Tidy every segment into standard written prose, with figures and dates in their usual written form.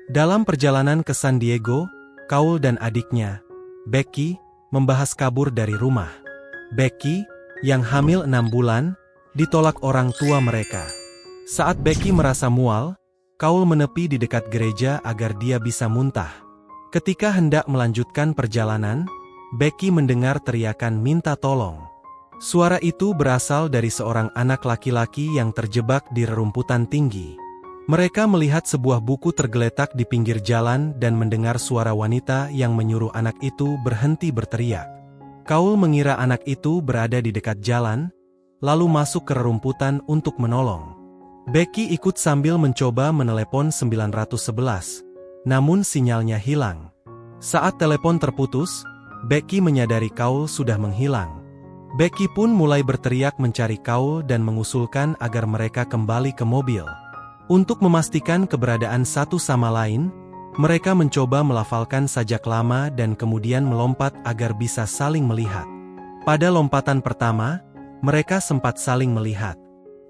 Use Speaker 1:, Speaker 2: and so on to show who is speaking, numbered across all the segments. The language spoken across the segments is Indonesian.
Speaker 1: Dalam perjalanan ke San Diego, Cole dan adiknya, Becky, membahas kabur dari rumah. Becky, yang hamil 6 bulan, ditolak orang tua mereka. Saat Becky merasa mual, Cole menepi di dekat gereja agar dia bisa muntah. Ketika hendak melanjutkan perjalanan, Becky mendengar teriakan minta tolong. Suara itu berasal dari seorang anak laki-laki yang terjebak di rerumputan tinggi. Mereka melihat sebuah buku tergeletak di pinggir jalan dan mendengar suara wanita yang menyuruh anak itu berhenti berteriak. Cole mengira anak itu berada di dekat jalan, lalu masuk ke rerumputan untuk menolong. Becky ikut sambil mencoba menelepon 911, namun sinyalnya hilang. Saat telepon terputus, Becky menyadari Cole sudah menghilang. Becky pun mulai berteriak mencari Cole dan mengusulkan agar mereka kembali ke mobil. Untuk memastikan keberadaan satu sama lain, mereka mencoba melafalkan sajak lama dan kemudian melompat agar bisa saling melihat. Pada lompatan pertama, mereka sempat saling melihat.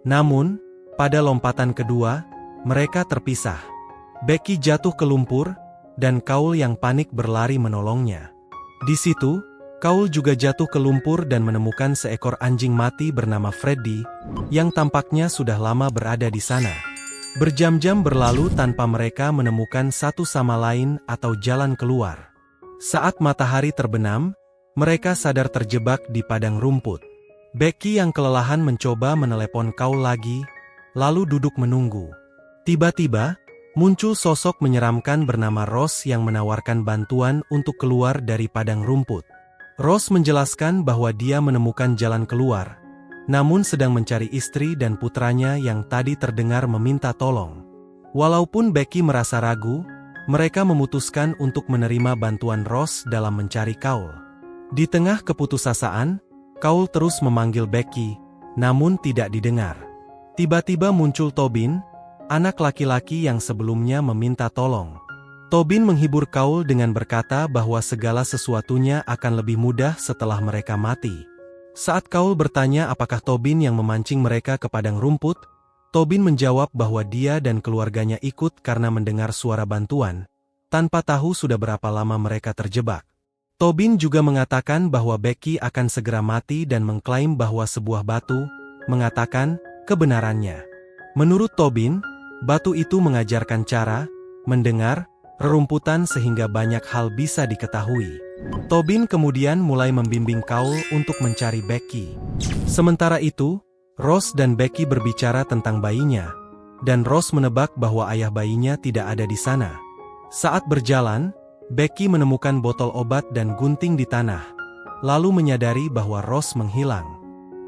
Speaker 1: Namun, pada lompatan kedua, mereka terpisah. Becky jatuh ke lumpur, dan Cole yang panik berlari menolongnya. Di situ, Cole juga jatuh ke lumpur dan menemukan seekor anjing mati bernama Freddy, yang tampaknya sudah lama berada di sana. Berjam-jam berlalu tanpa mereka menemukan satu sama lain atau jalan keluar. Saat matahari terbenam, mereka sadar terjebak di padang rumput. Becky yang kelelahan mencoba menelepon Cole lagi, lalu duduk menunggu. Tiba-tiba, muncul sosok menyeramkan bernama Ross yang menawarkan bantuan untuk keluar dari padang rumput. Ross menjelaskan bahwa dia menemukan jalan keluar, namun sedang mencari istri dan putranya yang tadi terdengar meminta tolong. Walaupun Becky merasa ragu, mereka memutuskan untuk menerima bantuan Ross dalam mencari Cole. Di tengah keputusasaan, Cole terus memanggil Becky, namun tidak didengar. Tiba-tiba muncul Tobin, anak laki-laki yang sebelumnya meminta tolong. Tobin menghibur Cole dengan berkata bahwa segala sesuatunya akan lebih mudah setelah mereka mati. Saat Cole bertanya apakah Tobin yang memancing mereka ke padang rumput, Tobin menjawab bahwa dia dan keluarganya ikut karena mendengar suara bantuan, tanpa tahu sudah berapa lama mereka terjebak. Tobin juga mengatakan bahwa Becky akan segera mati dan mengklaim bahwa sebuah batu mengatakan kebenarannya. Menurut Tobin, batu itu mengajarkan cara mendengar rerumputan sehingga banyak hal bisa diketahui. Tobin kemudian mulai membimbing Cole untuk mencari Becky. Sementara itu, Ross dan Becky berbicara tentang bayinya, dan Ross menebak bahwa ayah bayinya tidak ada di sana. Saat berjalan, Becky menemukan botol obat dan gunting di tanah, lalu menyadari bahwa Ross menghilang.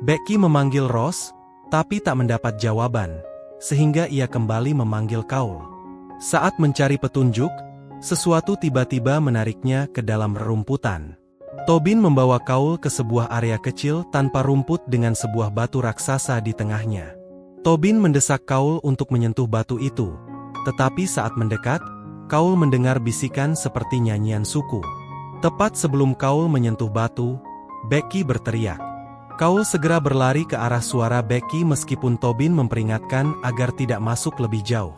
Speaker 1: Becky memanggil Ross, tapi tak mendapat jawaban, sehingga ia kembali memanggil Cole. Saat mencari petunjuk, sesuatu tiba-tiba menariknya ke dalam rerumputan. Tobin membawa Cole ke sebuah area kecil tanpa rumput dengan sebuah batu raksasa di tengahnya. Tobin mendesak Cole untuk menyentuh batu itu, tetapi saat mendekat, Cole mendengar bisikan seperti nyanyian suku. Tepat sebelum Cole menyentuh batu, Becky berteriak. Cole segera berlari ke arah suara Becky meskipun Tobin memperingatkan agar tidak masuk lebih jauh.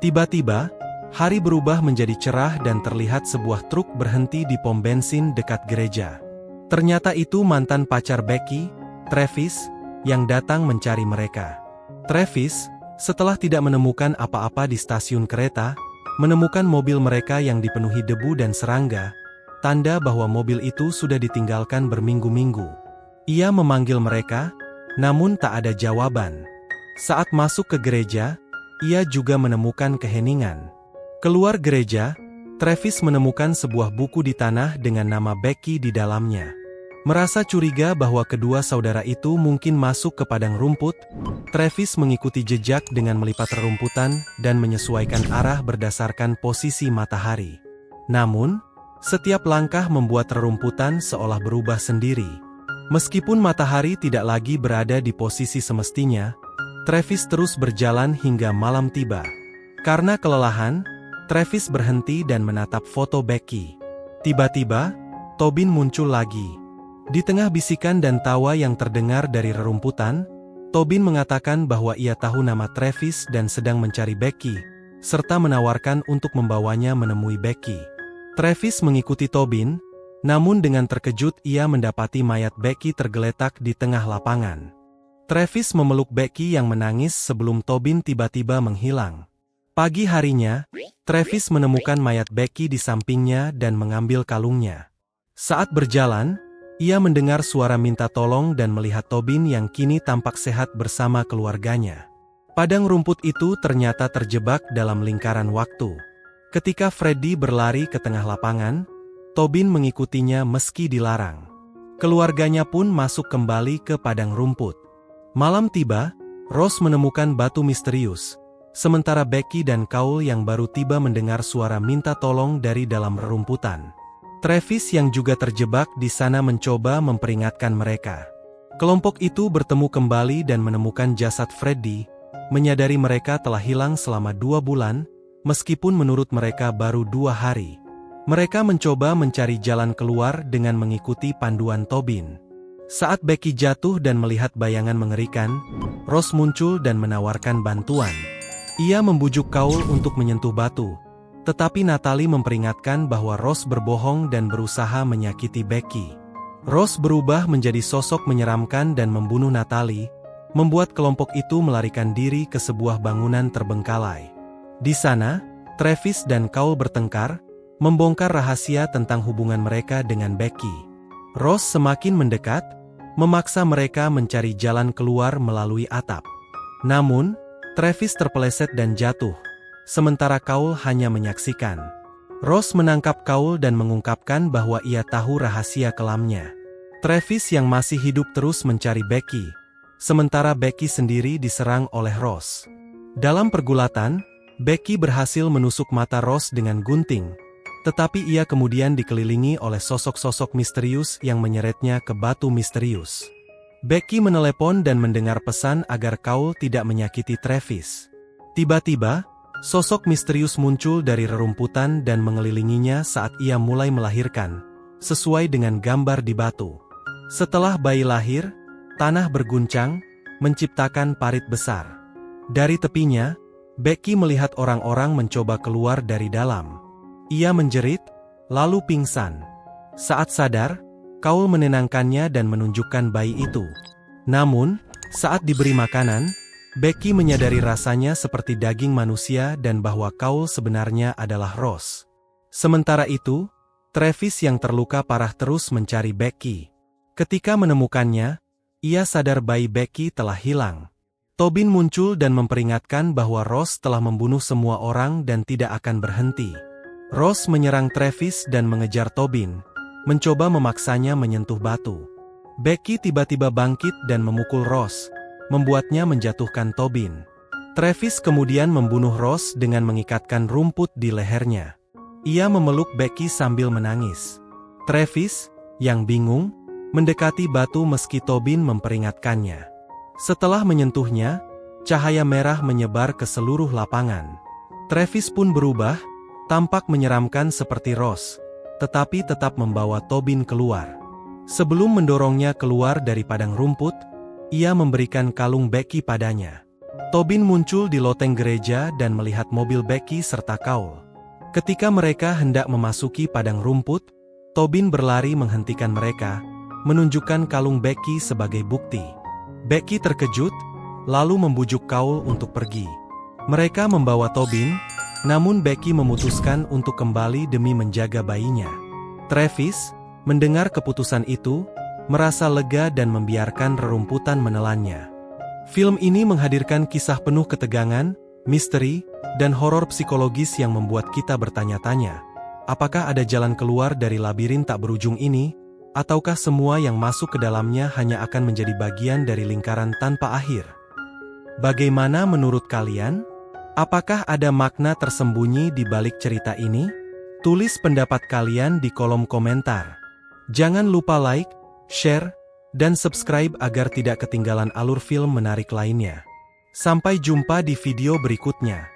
Speaker 1: Tiba-tiba, hari berubah menjadi cerah dan terlihat sebuah truk berhenti di pom bensin dekat gereja. Ternyata itu mantan pacar Becky, Travis, yang datang mencari mereka. Travis, setelah tidak menemukan apa-apa di stasiun kereta, menemukan mobil mereka yang dipenuhi debu dan serangga, tanda bahwa mobil itu sudah ditinggalkan berminggu-minggu. Ia memanggil mereka, namun tak ada jawaban. Saat masuk ke gereja, ia juga menemukan keheningan. Keluar gereja, Travis menemukan sebuah buku di tanah dengan nama Becky di dalamnya. Merasa curiga bahwa kedua saudara itu mungkin masuk ke padang rumput, Travis mengikuti jejak dengan melipat rerumputan dan menyesuaikan arah berdasarkan posisi matahari. Namun, setiap langkah membuat rerumputan seolah berubah sendiri. Meskipun matahari tidak lagi berada di posisi semestinya, Travis terus berjalan hingga malam tiba. Karena kelelahan, Travis berhenti dan menatap foto Becky. Tiba-tiba, Tobin muncul lagi. Di tengah bisikan dan tawa yang terdengar dari rerumputan, Tobin mengatakan bahwa ia tahu nama Travis dan sedang mencari Becky, serta menawarkan untuk membawanya menemui Becky. Travis mengikuti Tobin, namun dengan terkejut ia mendapati mayat Becky tergeletak di tengah lapangan. Travis memeluk Becky yang menangis sebelum Tobin tiba-tiba menghilang. Pagi harinya, Travis menemukan mayat Becky di sampingnya dan mengambil kalungnya. Saat berjalan, ia mendengar suara minta tolong dan melihat Tobin yang kini tampak sehat bersama keluarganya. Padang rumput itu ternyata terjebak dalam lingkaran waktu. Ketika Freddy berlari ke tengah lapangan, Tobin mengikutinya meski dilarang. Keluarganya pun masuk kembali ke padang rumput. Malam tiba, Rose menemukan batu misterius, sementara Becky dan Cole yang baru tiba mendengar suara minta tolong dari dalam rerumputan. Travis yang juga terjebak di sana mencoba memperingatkan mereka. Kelompok itu bertemu kembali dan menemukan jasad Freddy, menyadari mereka telah hilang selama 2 bulan, meskipun menurut mereka baru 2 hari. Mereka mencoba mencari jalan keluar dengan mengikuti panduan Tobin. Saat Becky jatuh dan melihat bayangan mengerikan, Rose muncul dan menawarkan bantuan. Ia membujuk Cole untuk menyentuh batu. Tetapi Natalie memperingatkan bahwa Rose berbohong dan berusaha menyakiti Becky. Rose berubah menjadi sosok menyeramkan dan membunuh Natalie, membuat kelompok itu melarikan diri ke sebuah bangunan terbengkalai. Di sana, Travis dan Cole bertengkar, membongkar rahasia tentang hubungan mereka dengan Becky. Rose semakin mendekat, memaksa mereka mencari jalan keluar melalui atap. Namun, Travis terpeleset dan jatuh, sementara Cole hanya menyaksikan. Rose menangkap Cole dan mengungkapkan bahwa ia tahu rahasia kelamnya. Travis yang masih hidup terus mencari Becky, sementara Becky sendiri diserang oleh Rose. Dalam pergulatan, Becky berhasil menusuk mata Rose dengan gunting, tetapi ia kemudian dikelilingi oleh sosok-sosok misterius yang menyeretnya ke batu misterius. Becky menelepon dan mendengar pesan agar Cole tidak menyakiti Travis. Tiba-tiba, sosok misterius muncul dari rerumputan dan mengelilinginya saat ia mulai melahirkan, sesuai dengan gambar di batu. Setelah bayi lahir, tanah berguncang, menciptakan parit besar. Dari tepinya, Becky melihat orang-orang mencoba keluar dari dalam. Ia menjerit, lalu pingsan. Saat sadar, Cole menenangkannya dan menunjukkan bayi itu. Namun, saat diberi makanan, Becky menyadari rasanya seperti daging manusia dan bahwa Cole sebenarnya adalah Rose. Sementara itu, Travis yang terluka parah terus mencari Becky. Ketika menemukannya, ia sadar bayi Becky telah hilang. Tobin muncul dan memperingatkan bahwa Rose telah membunuh semua orang dan tidak akan berhenti. Rose menyerang Travis dan mengejar Tobin, mencoba memaksanya menyentuh batu. Becky tiba-tiba bangkit dan memukul Rose, membuatnya menjatuhkan Tobin. Travis kemudian membunuh Rose dengan mengikatkan rumput di lehernya. Ia memeluk Becky sambil menangis. Travis, yang bingung, mendekati batu meski Tobin memperingatkannya. Setelah menyentuhnya, cahaya merah menyebar ke seluruh lapangan. Travis pun berubah, tampak menyeramkan seperti Rose, tetapi tetap membawa Tobin keluar. Sebelum mendorongnya keluar dari padang rumput, ia memberikan kalung Becky padanya. Tobin muncul di loteng gereja dan melihat mobil Becky serta Cole. Ketika mereka hendak memasuki padang rumput, Tobin berlari menghentikan mereka, menunjukkan kalung Becky sebagai bukti. Becky terkejut, lalu membujuk Cole untuk pergi. Mereka membawa Tobin, namun Becky memutuskan untuk kembali demi menjaga bayinya. Travis, mendengar keputusan itu, merasa lega dan membiarkan rerumputan menelannya. Film ini menghadirkan kisah penuh ketegangan, misteri, dan horor psikologis yang membuat kita bertanya-tanya, apakah ada jalan keluar dari labirin tak berujung ini, ataukah semua yang masuk ke dalamnya hanya akan menjadi bagian dari lingkaran tanpa akhir? Bagaimana menurut kalian? Apakah ada makna tersembunyi di balik cerita ini? Tulis pendapat kalian di kolom komentar. Jangan lupa like, share, dan subscribe agar tidak ketinggalan alur film menarik lainnya. Sampai jumpa di video berikutnya.